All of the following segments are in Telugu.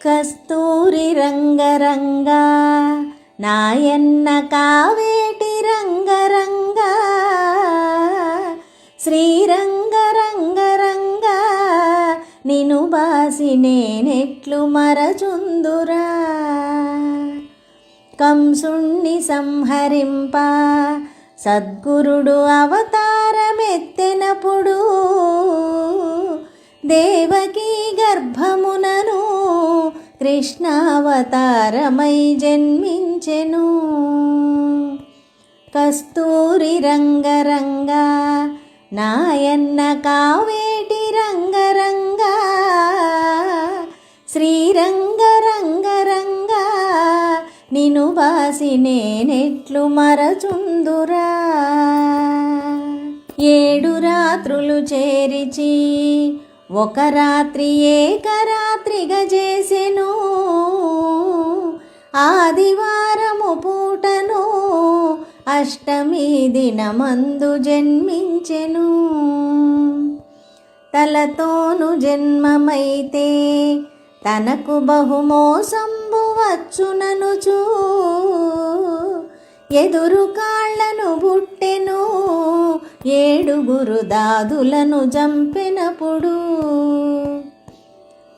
కస్తూరి రంగరంగా నాయన్న కావేటి రంగరంగా శ్రీరంగరంగరంగా నిను బాసి నేనెట్లు మరచుందురా. కంసుణ్ణి సంహరింప సద్గురుడు అవతారమెత్తెనప్పుడు దేవకీ గర్భమునను కృష్ణావతారమై జన్మించెను. కస్తూరి రంగరంగా నాయన్న కావేటి రంగరంగా శ్రీరంగరంగరంగా నిను బాసి నేనెట్లు మరచుందురా. 7 రాత్రులు చేరిచి ఒక రాత్రి ఏకరాత్రిగా చేసెను. ఆదివారము పూటను అష్టమి దినమందు జన్మించెను. తలతోను జన్మమైతే తనకు బహుమోసంబు వచ్చుననుచూ ఎదురు కాళ్లను బుట్టెను. 7 దాదులను జంపెనప్పుడు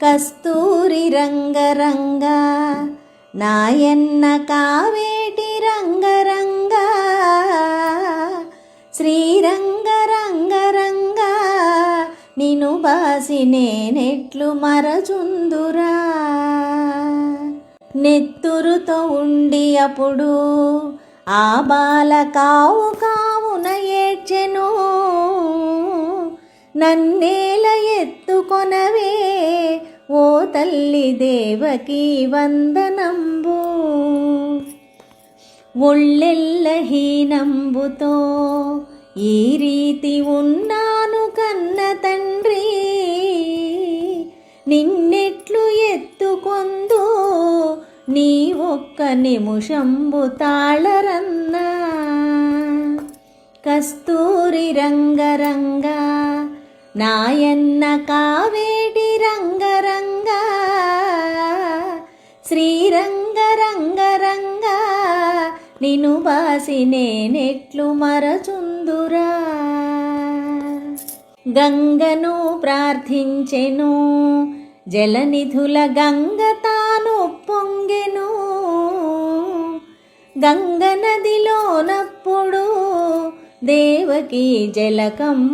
కస్తూరి రంగరంగా నాయన్న కావేటి రంగరంగా శ్రీరంగరంగరంగా నిను బాసి నేనెట్లు మరచుందురా. నెత్తురుతో ఉండి అప్పుడు ఆ బాల కావు కావున ఏడ్చెను. నన్నేల ఎత్తుకొనవే ఓ తల్లి దేవకీ వందనంబు. ఒళ్ళెల్ల హీనంబుతో ఈ రీతి ఉన్నాను కన్న తండ్రి, నిన్నెట్లు ఎత్తుకొందు నీ ఒక్క నిముషంబు తాళరన్నా. కస్తూరి రంగరంగా నాయన్న కావేటి రంగరంగా శ్రీరంగరంగరంగా నిను బాసి నేనెట్లు మరచుందురా. గంగను ప్రార్థించెను జలనిధుల గంగ తాను పొంగెను. గంగ నదిలోనప్పుడు దేవకీ జలకంబులాడినప్పుడు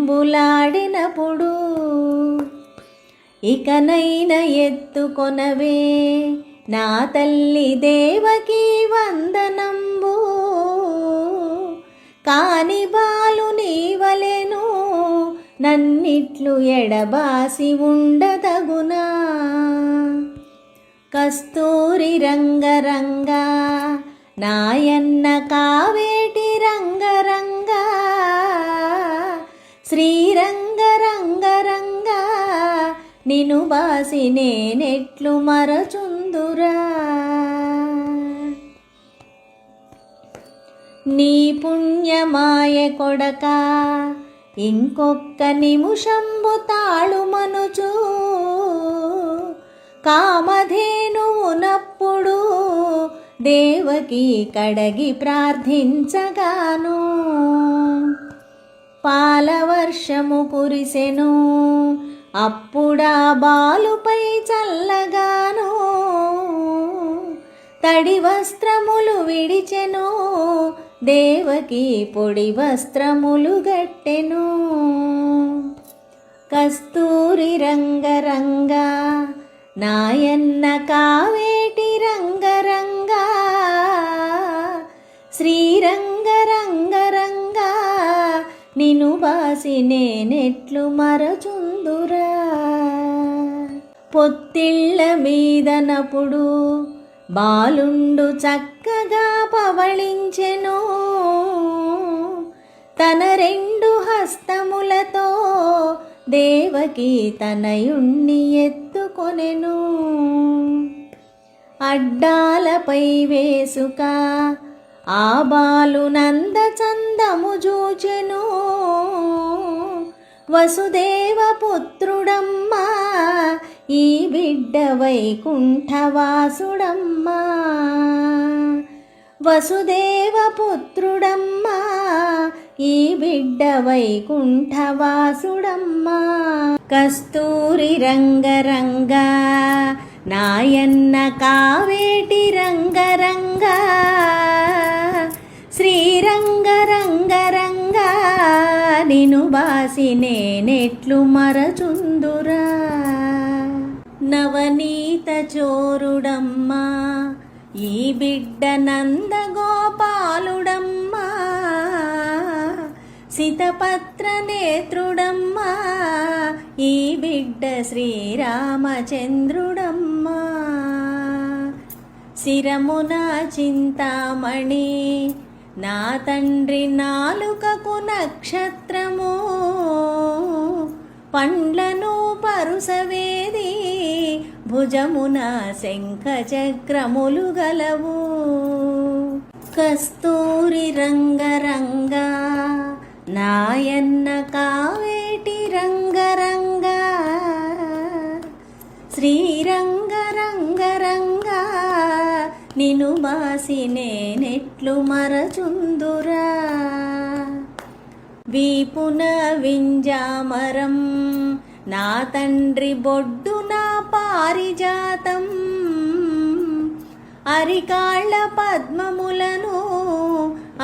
ఇకనైన ఎత్తుకొనవే నా తల్లి దేవకీ వందనంబు. కాని బాలు నీవలెను నన్నిట్లు ఎడబాసి ఉండదగునా. కస్తూరి రంగరంగా నాయన్న కావేటి రంగరంగా శ్రీరంగరంగరంగా నిను బాసి నేనెట్లు మరచుందురా. నీ పుణ్యమాయ కొడక ఇంకొక్క నిముషంబు తాళుమనుచు కామధేనువునప్పుడు దేవకీ కడగి ప్రార్థించగాను. పాలవర్షము కురిసెను అప్పుడా బాలుపై చల్లగాను. తడి వస్త్రములు విడిచెను దేవకీ పొడి వస్త్రములు గట్టెను. కస్తూరి రంగరంగా నాయన్న కావేటి రంగరంగా శ్రీరంగరంగరంగా నిను బాసి నేనెట్లు మరచుందురా. పొత్తిళ్ళ మీదనప్పుడు బాలుండు చక్కగా పవళించెను. తన 2 హస్తములతో దేవకీ తనయుణ్ణి ఎత్తుకొనెను. అడ్డాలపై వేసుక ఆ బాలు నందచందము జూచెను. వసుదేవ పుత్రుడమ్మా ఈ బిడ్డ వైకుంఠవాసుడమ్మా, వసుదేవ పుత్రుడమ్మా, ఈ బిడ్డ వైకుంఠవాసుడమ్మా. కస్తూరి రంగరంగా నాయన్న కావేటి రంగరంగా, శ్రీరంగరంగరంగా నిను బాసి నేనెట్లు మరచుందురా. నవనీత చోరుడమ్మా, ఈ బిడ్డ నందగోపాలుడమ్మా, సితపత్ర నేత్రుడమ్మా, ఈ బిడ్డ శ్రీరామచంద్రుడమ్మా. శిరమున చింతామణి నా తండ్రి నాలుకకు నక్షత్రము, పండ్లను పరుసవేది భుజమున శంఖ చక్రములు గలవు. కస్తూరి రంగరంగా నాయన్న కావేటి రంగరంగా, శ్రీరంగరంగరంగా నిను బాసి నేనెట్లు మరచుందురా. వీపున వింజామరం నా తండ్రి బొడ్డున పారిజాతం, అరికాళ్ళ పద్మములను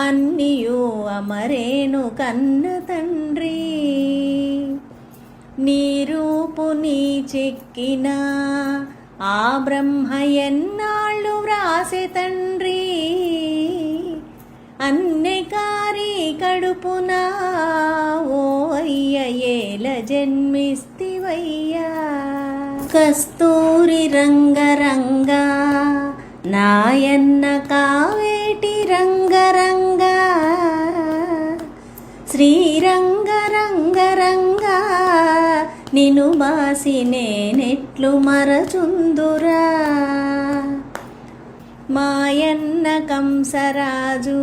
అన్నియు అమరేను కన్న తండ్రి. నీ రూపు నీ చెక్కిన ఆ బ్రహ్మ ఎన్నాళ్ళు వ్రాసె తండ్రి, అన్నెకారి కడుపున ఓ అయ్య ఏల జన్మిస్తివయ్యా. కస్తూరి రంగరంగా నాయన్న కావేటి రంగరంగా, శ్రీరంగరంగరంగా నిను బాసి నేనెట్లు మరచుందురా. మాయన్న కంసరాజు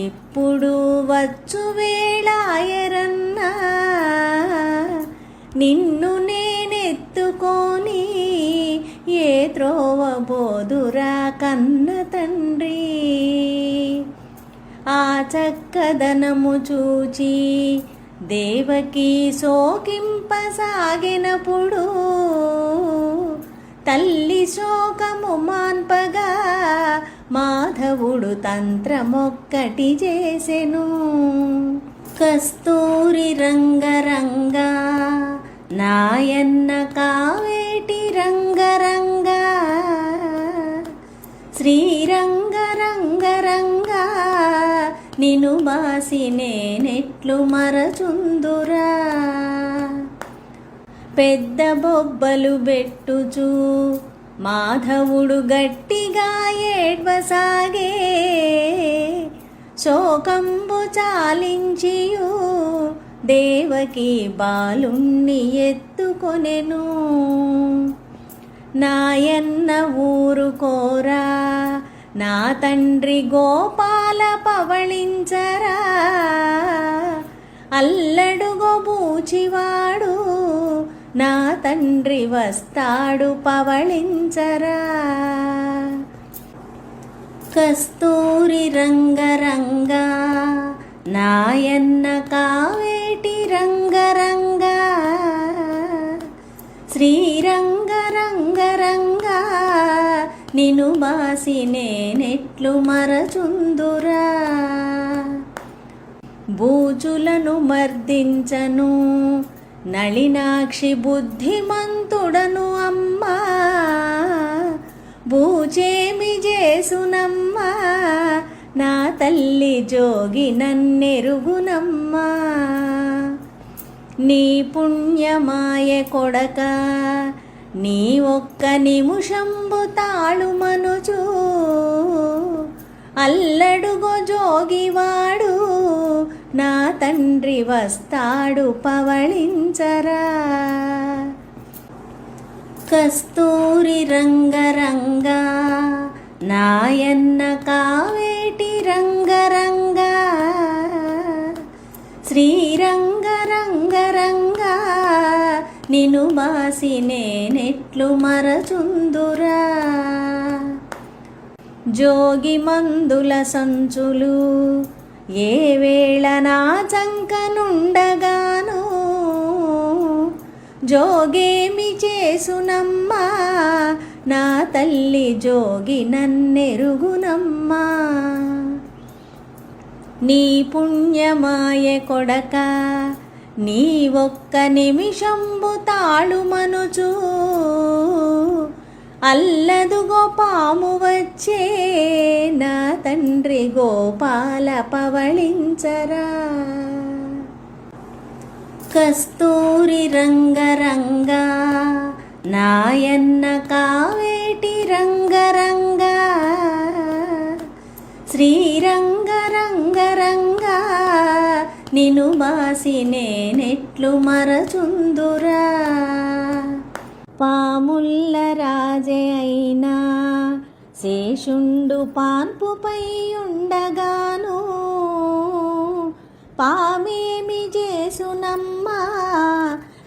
ఇప్పుడు వచ్చు వేళాయరన్నా, నిన్ను నేనెత్తుకొని ఏ త్రోవ బోదురా కన్న తండ్రి. ఆ చక్కదనము చూచి దేవకి శోకింపసాగినప్పుడు, తల్లి శోకము మాన్పగా మాధవుడు తంత్రమొక్కటి చేసెను. కస్తూరి రంగరంగా నాయన్న కావేటి రంగరంగా, శ్రీరంగరంగరంగా నిను బాసి నేనెట్లు మరచుందురా. పెద్ద బొబ్బలు బెట్టుచు మాధవుడు గట్టిగా ఏడ్వసాగే, శోకంబు చాలించియు దేవకి బాలుణ్ణి ఎత్తుకొనెను. నాయన్న ఊరుకోరా నా తండ్రి గోపాల పవళించరా, అల్లడుగో బూచివాడు నా తండ్రి వస్తాడు పవళించరా. కస్తూరి రంగరంగా నాయన్న కావేటి రంగరంగా, శ్రీరంగరంగరంగా నిను బాసి నేనెట్లు మరచుందురా. బూచులను మర్దించను నళినాక్షి బుద్ధిమంతుడను అమ్మా, బూచేమి చేసునమ్మా నా తల్లి జోగి నన్నెరుగునమ్మా. నీ పుణ్యమాయ కొడక నీ ఒక్క నిముషంబు తాళుమనుచు, అల్లడుగో జోగివాడు నా తండ్రి వస్తాడు పవళించరా. కస్తూరి రంగరంగా నాయన్న కావేటి రంగరంగా, శ్రీరంగరంగరంగా నిను బాసి నేనెట్లు మరచుందురా. జోగి మందుల సంచులు ఏ వేళ నా చంకనుండగాను, జోగేమి చేసునమ్మా నా తల్లి జోగి నన్నెరుగునమ్మా. నీ పుణ్యమాయ కొడక నీ ఒక్క నిమిషంబు తాళుమనుచు, అల్లదుగో పాము వచ్చే నా తండ్రి గోపాల పవళించరా. కస్తూరి రంగరంగా నాయన్న కావేటి రంగరంగా, శ్రీరంగరంగరంగా నిను బాసి నేనెట్లు మరచుందురా. పాముల్ల రాజే అయినా శేషుండు పాన్పుపై ఉండగాను, పామేమి చేసునమ్మా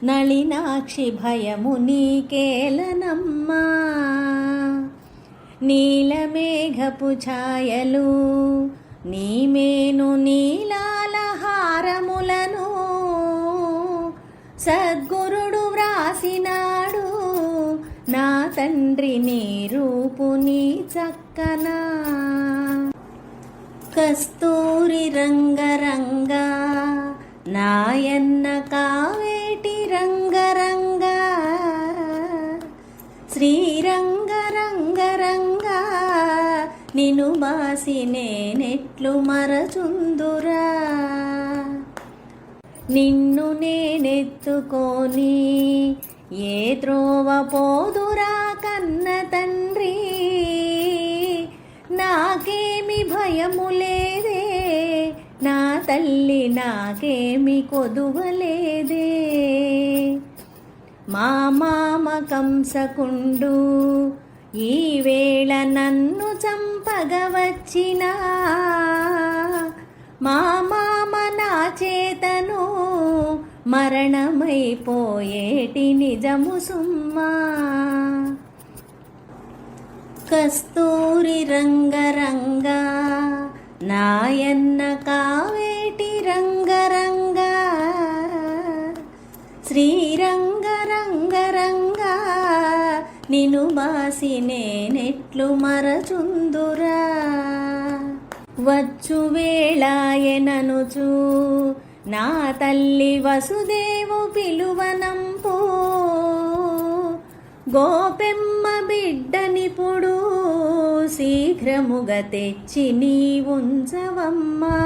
నళినాక్షి భయము నీకేలనమ్మా. నీలమేఘపు ఛాయలు నీమేను నీలాల హారములను, సద్గురుడు వ్రాసినాడు నా తండ్రి నీ రూపు నీ చక్కన. కస్తూరి రంగరంగా నాయన్న కావేటి రంగరంగా, శ్రీరంగరంగరంగా నిను బాసి నేనెట్లు మరచుందురా. నిన్ను నేనెత్తుకొని ఏ త్రోవ పోదురా కన్న తండ్రి, నాకేమి భయము లేదే నా తల్లి నాకేమి కొదువలేదే. మా మామ కంసకుండు ఈ వేళ నన్ను చంపగవచ్చినా, మా మామ నా చేతను మరణమైపోయేటి నిజము సుమ్మా. కస్తూరి రంగరంగా నాయన్న కావేటి రంగరంగా, శ్రీరంగరంగరంగా నిను బాసి నేనెట్లు మరచుందురా. వచ్చు వేళాయననుచు నా తల్లి వసుదేవు పిలువనంపు, గోపెమ్మ బిడ్డనిపుడు శీఘ్రముగా తెచ్చి నీ ఉంచవమ్మా.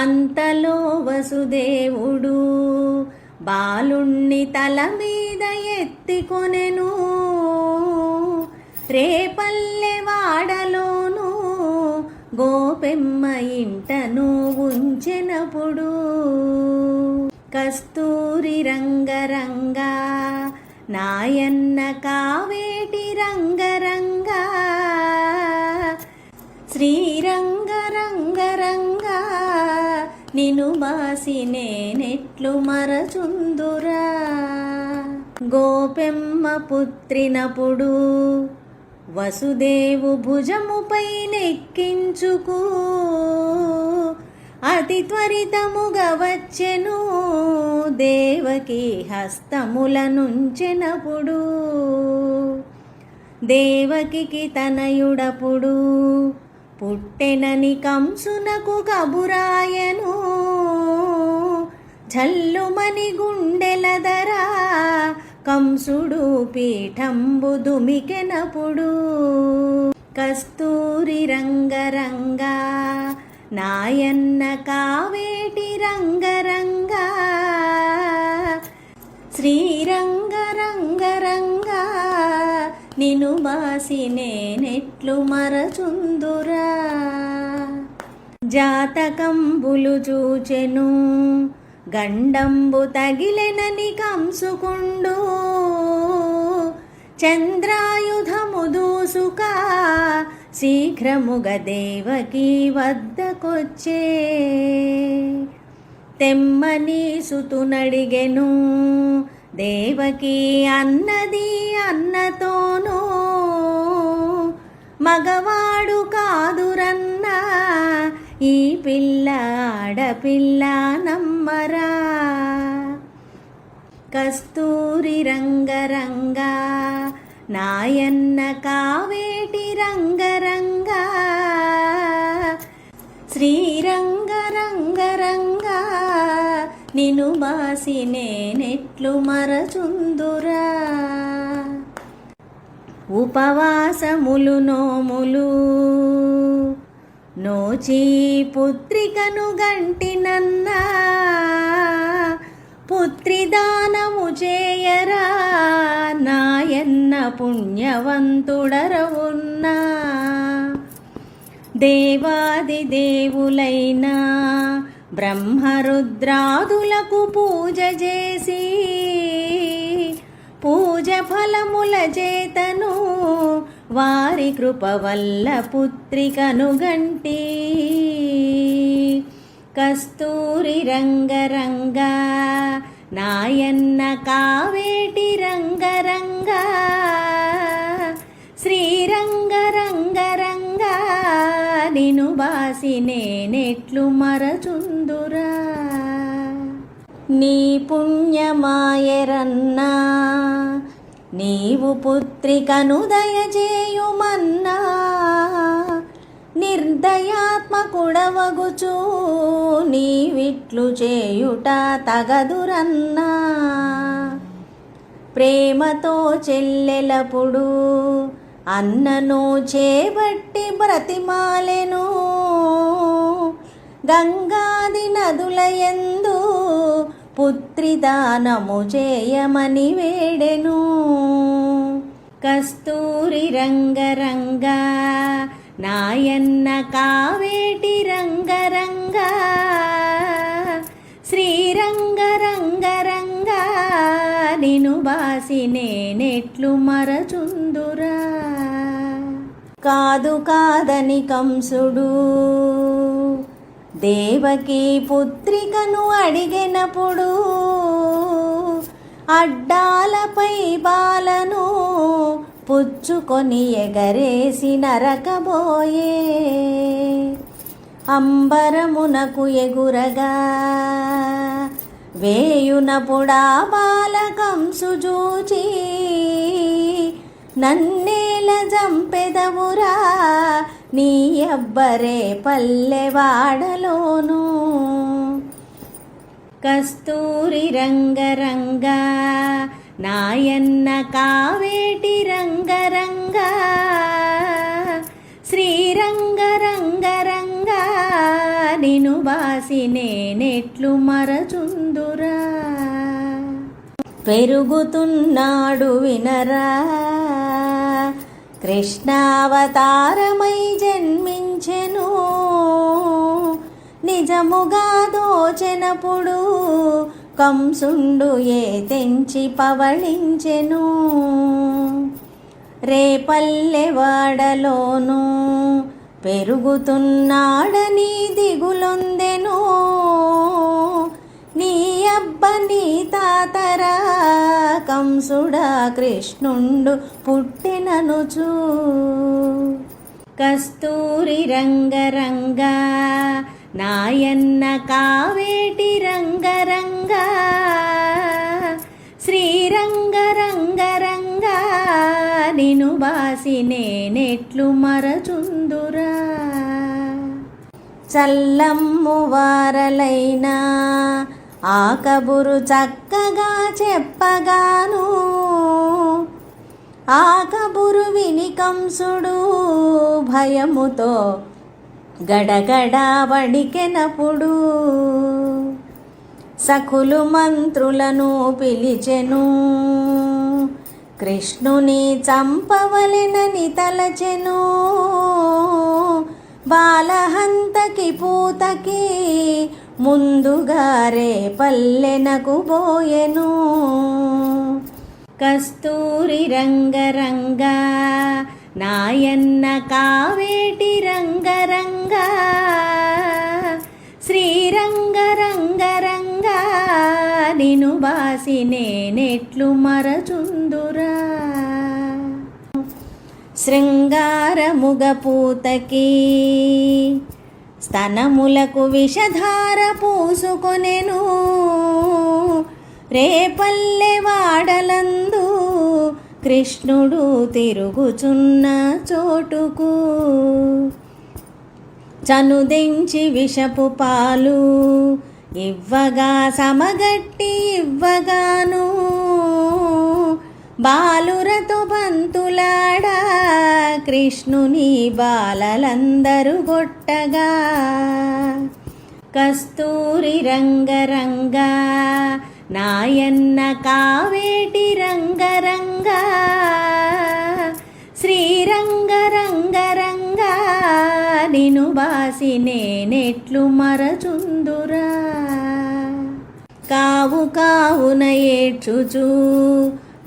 అంతలో వసుదేవుడు బాలుణ్ణి తల మీద ఎత్తికొనెను, రేపల్లె వాడలోను గోపెమ్మ ఇంటను ఉంచెనప్పుడు. కస్తూరి రంగరంగా నాయన్న కావేటి రంగరంగా, శ్రీరంగరంగరంగా నిను బాసి నేనెట్లు మరచుందురా. గోపెమ్మ పుత్రినప్పుడు వసుదేవు భుజముపై నెక్కించుకు, అతి త్వరితముగా వచ్చెను దేవకి హస్తముల నుంచెనప్పుడు. దేవకికి తనయుడపుడు పుట్టెనని కంసునకు కబురాయను, జల్లుమని గుండెలదరా కంసుడు పీఠంబు దుమికెనప్పుడు. కస్తూరి రంగరంగా నాయన్న కావేటి రంగరంగా, శ్రీరంగరంగరంగా నిను బాసి నేనెట్లు మరచుందురా. జాతకంబులు చూచెను గండంబు తగిలెనని కంసుకుండు, చంద్రాయుధము దూసుక శీఘ్రముగా దేవకి వద్దకొచ్చే. తెమ్మని సుతునడిగెను. దేవకి అన్నది అన్నతోనూ, మగవాడు కాదురన్నా ఈ పిల్ల ఆడపిల్ల నమ్మరా. కస్తూరి రంగరంగా నాయన్న కావేటి రంగరంగా, శ్రీరంగరంగరంగా నిను బాసి నేనెట్లు మరచుందురా. ఉపవాసములు నోములు నోచి పుత్రికను గంటినన్నా, పుత్రిదానము చేయరా నాయన్న పుణ్యవంతుడరవున్నా. దేవాది దేవులైనా బ్రహ్మరుద్రాదులకు పూజ చేసి, పూజ ఫలముల చేతను వారి కృప వల్ల పుత్రికను గంటి. కస్తూరి రంగరంగా నాయన్న కావేటి రంగరంగా, శ్రీరంగరంగరంగా నిను బాసి నేనెట్లు మరచుందురా. నీ పుణ్యమాయరన్నా నీవు పుత్రికను దయచేయుమన్నా, నిర్దయాత్మకుడవగుచూ నీవిట్లు చేయుట తగదురన్నా. ప్రేమతో చెల్లెలపుడు అన్నను చేబట్టి బ్రతిమాలెను, గంగాది నదులయందు పుత్రిదానము చేయమని వేడెను. కస్తూరి రంగరంగా నాయన్న కావేటి రంగరంగా, శ్రీరంగరంగరంగా నిను బాసి నేనెట్లు మరచుందురా. కాదు కాదని కంసుడు దేవకి పుత్రికను అడిగినప్పుడు, అడ్డాలపై బాలను పుచ్చుకొని ఎగరేసి నరకబోయే. అంబరమునకు ఎగురగా వేయునపుడా బాల కంసు చూచి, నన్నేల జంపెదవురా నీ అబ్బరే పల్లెవాడలోను. కస్తూరి రంగరంగా నాయన్న కావేటి రంగరంగా, శ్రీరంగరంగరంగా నిను బాసి నేనెట్లు మరచుందురా. పెరుగుతున్నాడు వినరా కృష్ణావతారమై జన్మించెను, నిజముగా దోచెనప్పుడు కంసుండు ఏ తెంచి పవళించెను. రేపల్లెవాడలోను పెరుగుతున్నాడని దిగులొందెను, నీ అబ్బ నీ తాతరా కంసుడా కృష్ణుండు పుట్టెననుచు. కస్తూరి రంగరంగా నాయన్న కావేటి రంగరంగా, శ్రీరంగరంగరంగా నిను బాసి నేనెట్లు మరచుందురా. చల్లమ్ము వారలైనా ఆ కబురు చక్కగా చెప్పగాను, ఆ కబురు విని కంసుడు భయముతో గడగడ వడికెనప్పుడు, సఖులు మంత్రులను పిలిచెను, కృష్ణుని చంపవలెనని తలచెను. బాలహంతకి పూతకి ముందుగారే పల్లెనకు పోయెను. కస్తూరి రంగరంగా నాయన్న కావేటి రంగరంగా, శ్రీరంగరంగరంగా నేనెట్లు మరచుందురా. శృంగారముగ పూతకి స్తనములకు విషధార పూసుకొనెను, రేపల్లె వాడలందు కృష్ణుడు తిరుగుచున్న చోటుకు. చనుదెంచి విషపు పాలు ఇవ్వగా సమగట్టి ఇవ్వగాను, బాలురతో బంతులాడా కృష్ణుని బాలలందరూ గొట్టగా. కస్తూరి రంగరంగా నాయన్న కావేటి రంగరంగా, శ్రీరంగరంగరంగా నిను బాసి నేనెట్లు మరచుందురా. కావు కావున ఏడ్చుచు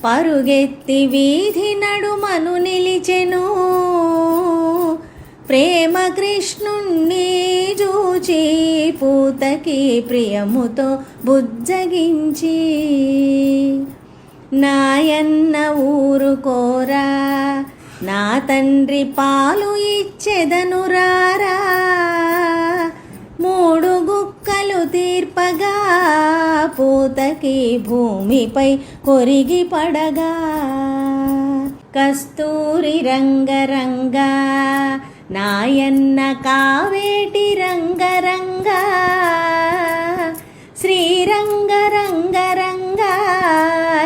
పరుగెత్తి వీధి నడుమను నిలిచెను, ప్రేమ కృష్ణుణ్ణి చూచి పూతకి ప్రియముతో బుజ్జగించి. నాయన్న ఊరుకోరా, నా తండ్రి పాలు ఇచ్చెదను రారా. మూడు గుక్కలు తీర్పగా పూతకి భూమిపై కొరిగి పడగా. కస్తూరి రంగరంగా నాయన్న కావేటి రంగరంగా, శ్రీరంగరంగరంగా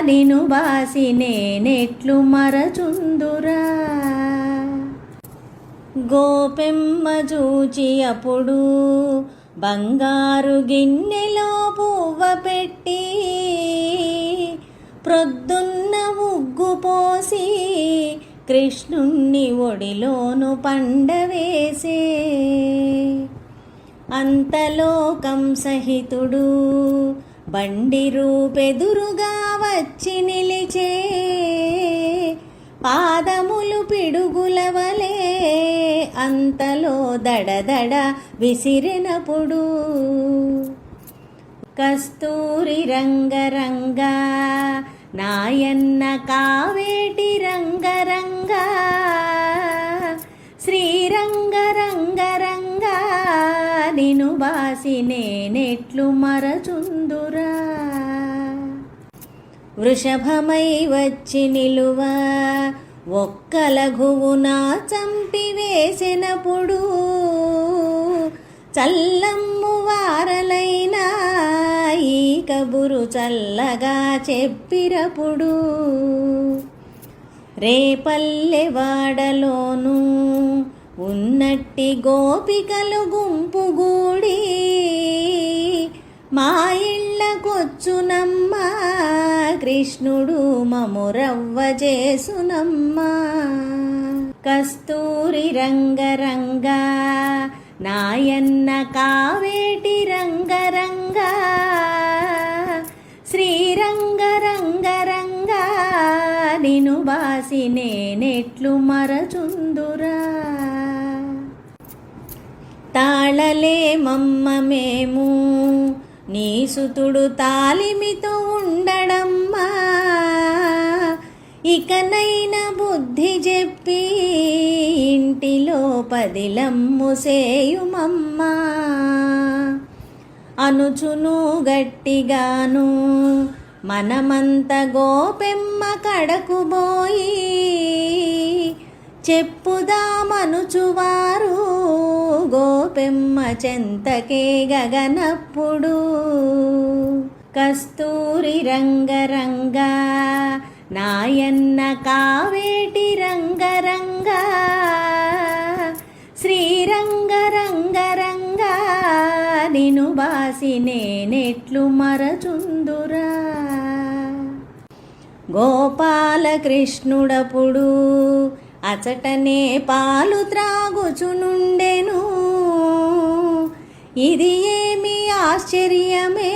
నిను బాసి నేనెట్లు మరచుందురా. గోపెమ్మ చూచి అప్పుడు బంగారు గిన్నెలో పువ్వ పెట్టి, ప్రొద్దున్న ఉగ్గు పోసి కృష్ణుణ్ణి ఒడిలోను పండవేసే. అంతలో కంసహితుడు బండి రూపెదురుగా వచ్చి నిలిచే, పాదములు పిడుగులవలే అంతలో దడదడ విసిరినప్పుడు. కస్తూరి రంగరంగా నాయన్న కావేటి రంగరంగా, శ్రీరంగరంగరంగా నిను బాసి నేనెట్లు మరచుందురా. వృషభమై వచ్చి నిలువ ఒక్క లఘువున చంపివేసినప్పుడు, చల్లమ్ము వారలైనా ఈ కబురు చల్లగా చెప్పిరప్పుడు. రేపల్లె వాడలోను ఉన్నట్టి గోపికలు గుంపుగూడి, మా ఇళ్ళకొచ్చునమ్మా కృష్ణుడు మమురవ్వ చేసునమ్మా. కస్తూరి రంగరంగా నాయన్న కావేటి రంగరంగా, శ్రీరంగరంగరంగా నిను బాసి నేనెట్లు మరచుందురా. తాళలేమమ్మ మేము నీ సుతుడు తాలిమితో ఉండడమ్మా, ఇకనైనా బుద్ధి చెప్పి ఇంటిలో పదిలమ్ము సేయుమమ్మా. అనుచును గట్టిగాను మనమంత గోపెమ్మ కడకుబోయి, చెప్పుదామనుచువారు గోపెమ్మ చెంతకే గగనప్పుడు. కస్తూరి రంగరంగా నాయన్న కావేటి రంగరంగా, శ్రీరంగరంగరంగా నిను బాసి నేనెట్లు మరచుందురా. గోపాలకృష్ణుడప్పుడు అచటనే పాలు త్రాగుచునుండెను, ఇది ఏమి ఆశ్చర్యమే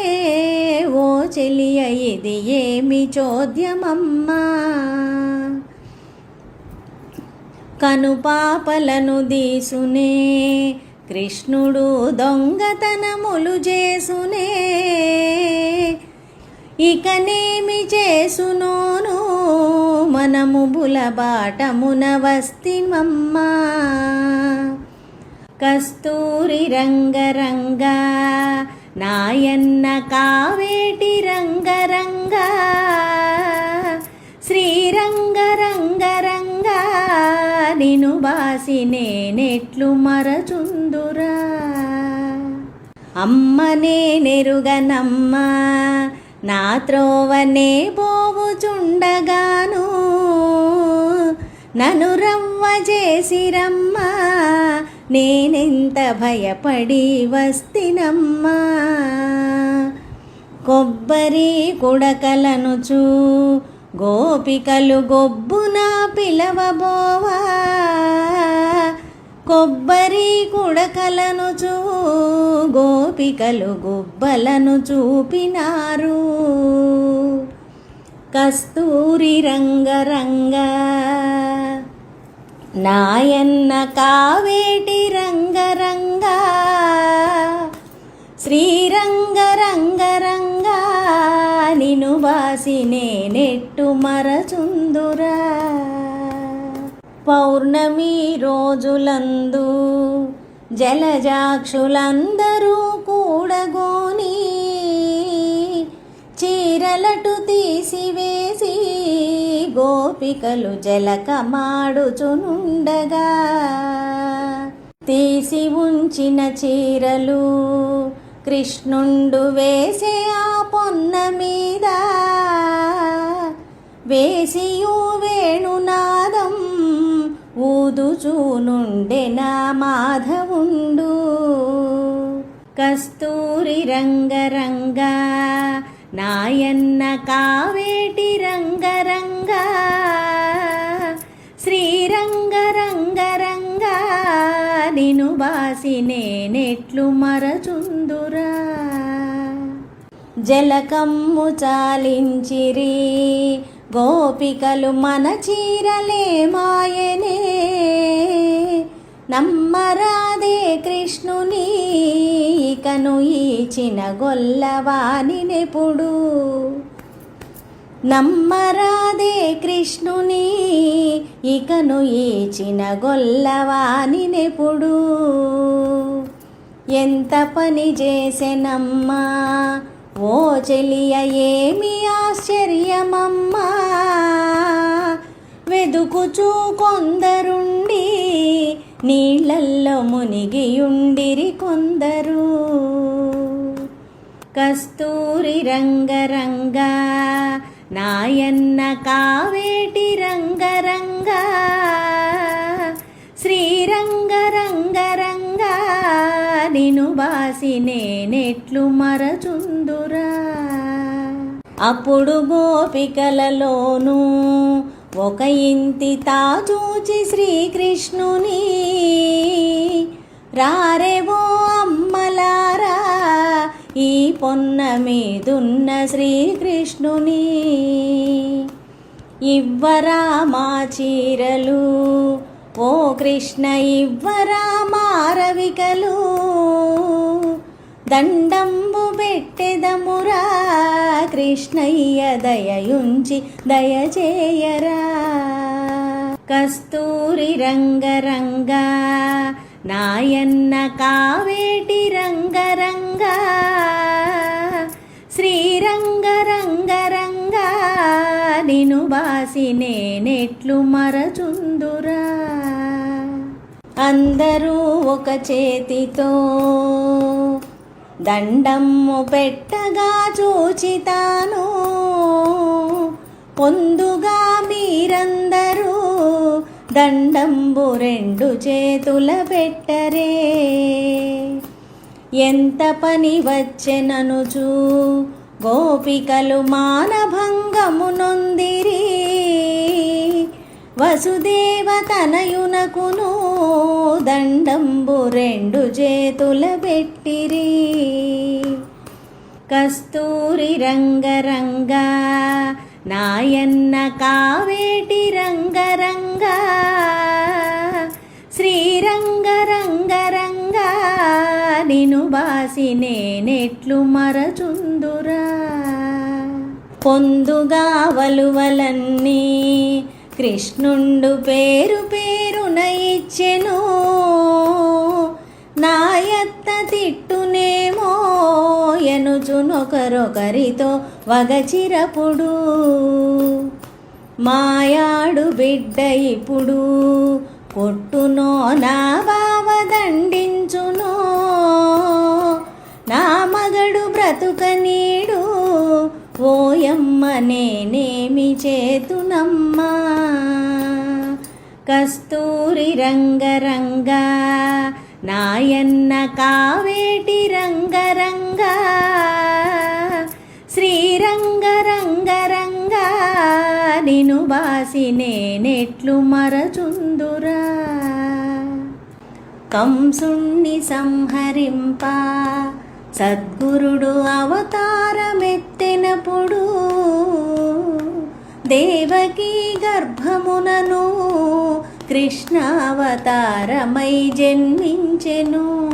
ఓ చెలియ, ఇది ఏమి చోద్యమమ్మా. కనుపాపలను దీసునే కృష్ణుడు దొంగతనములు చేసునే, ఇకనేమి చేసునోను మనము బులబాటమున వస్తిమమ్మా. కస్తూరి రంగరంగా నాయన్న కావేటి రంగరంగా శ్రీరంగరంగరంగా నిను బాసి నేనెట్లు మరచుందురా. అమ్మనే నెరుగనమ్మా నా త్రోవనే పోవుచుండగాను నన్ను రవ్వ చేసిరమ్మా నేనెంత భయపడి వస్తినమ్మా. కొబ్బరి కుడకలనుచు గోపికలు గొబ్బున పిలవబోవా. కొబ్బరి కుడకలనుచు గోపికలు గుబ్బలను చూపినారు. కస్తూరి రంగరంగా నాయన్న కావేటి రంగరంగా శ్రీరంగరంగరంగా నిను బాసి నేనెట్టు మరచుందురా. పౌర్ణమి రోజులందు జలజాక్షులందరూ కూడగోని చీరలటు తీసివేసి గోపికలు జలకమాడుచునుండగా తీసి ఉంచిన చీరలు కృష్ణుండు వేసే ఆ పొన్న మీద వేసియు వేణునాదం ఊదుచూనుండె నా మాధవుండు. కస్తూరి రంగరంగా నాయన్న కావేటి రంగరంగా శ్రీరంగరంగరంగా నిను బాసి నేనెట్లు మరచుందురా. జలకమ్ము చాలించిరి గోపికలు మన చీరలే మాయనే నమ్మరాదే కృష్ణుని ఇకను ఈచిన గొల్లవానినెప్పుడు. నమ్మరాదే కృష్ణుని ఇకను ఈచిన గొల్లవానినెప్పుడు. ఎంత పని చేసెనమ్మా ఓ చెలియ ఏమి ఆశ్చర్యమమ్మా. వెదుకుచూ కొందరుండి నీళ్ళల్లో మునిగియుండిరి కొందరు. కస్తూరి రంగరంగా నాయన్న కావేటి రంగరంగా శ్రీరంగరంగరంగా నిను బాసి నేనెట్లు మరచుందురా. అప్పుడు గోపికలలోను ఒక ఇంతి తాచూచి శ్రీకృష్ణుని రారేవో అమ్మలారా ఈ పొన్న మీదున్న శ్రీకృష్ణుని. ఇవ్వరా మా చీరలు ఓ కృష్ణ ఇవ్వరా మారవికలు దండంబు పెట్టెదమురా కృష్ణయ్య దయయుంచి దయచేయరా. కస్తూరి రంగరంగా నాయన్న కావేటి రంగరంగా శ్రీరంగరంగరంగా నిను బాసి నేనెట్లు మరచుందురా. అందరూ ఒక చేతితో దండమ్ము పెట్టగా చూచితాను పొందుగా మీరందరూ దండంబు రెండు చేతుల పెట్టరే. ఎంత పని వచ్చెననుచు గోపికలు మానభంగము నొందిరి వసుదేవ తనయునకును దండంబు రెండు చేతుల పెట్టిరి. కస్తూరి రంగరంగా నాయన్న కావేటి రంగరంగా శ్రీరంగరంగరంగా నిను బాసి నేనెట్లు మరచుందురా. పొందుగా వలువలన్నీ కృష్ణుండు పేరు పేరున ఇచ్చెను. నాయత్త తిట్టునేమో ఎనుచునొకరొకరితో వగచిరపుడు. మాయాడు బిడ్డ ఇప్పుడు కొట్టునో నా బావ దండించునో. నా మగడు బ్రతుకనీడు ఓయమ్మ నేనేమి చేతునమ్మా. కస్తూరి రంగరంగా నాయన్న కావేటి రంగరంగా. శ్రీరంగరంగరంగా నిను బాసి నేనెట్లు మరచుందురా. కంసుణ్ణి సంహరింప సద్గురుడు అవతారమెత్తెనప్పుడు. దేవకీ గర్భమునను కృష్ణావతారమై జన్మించెను.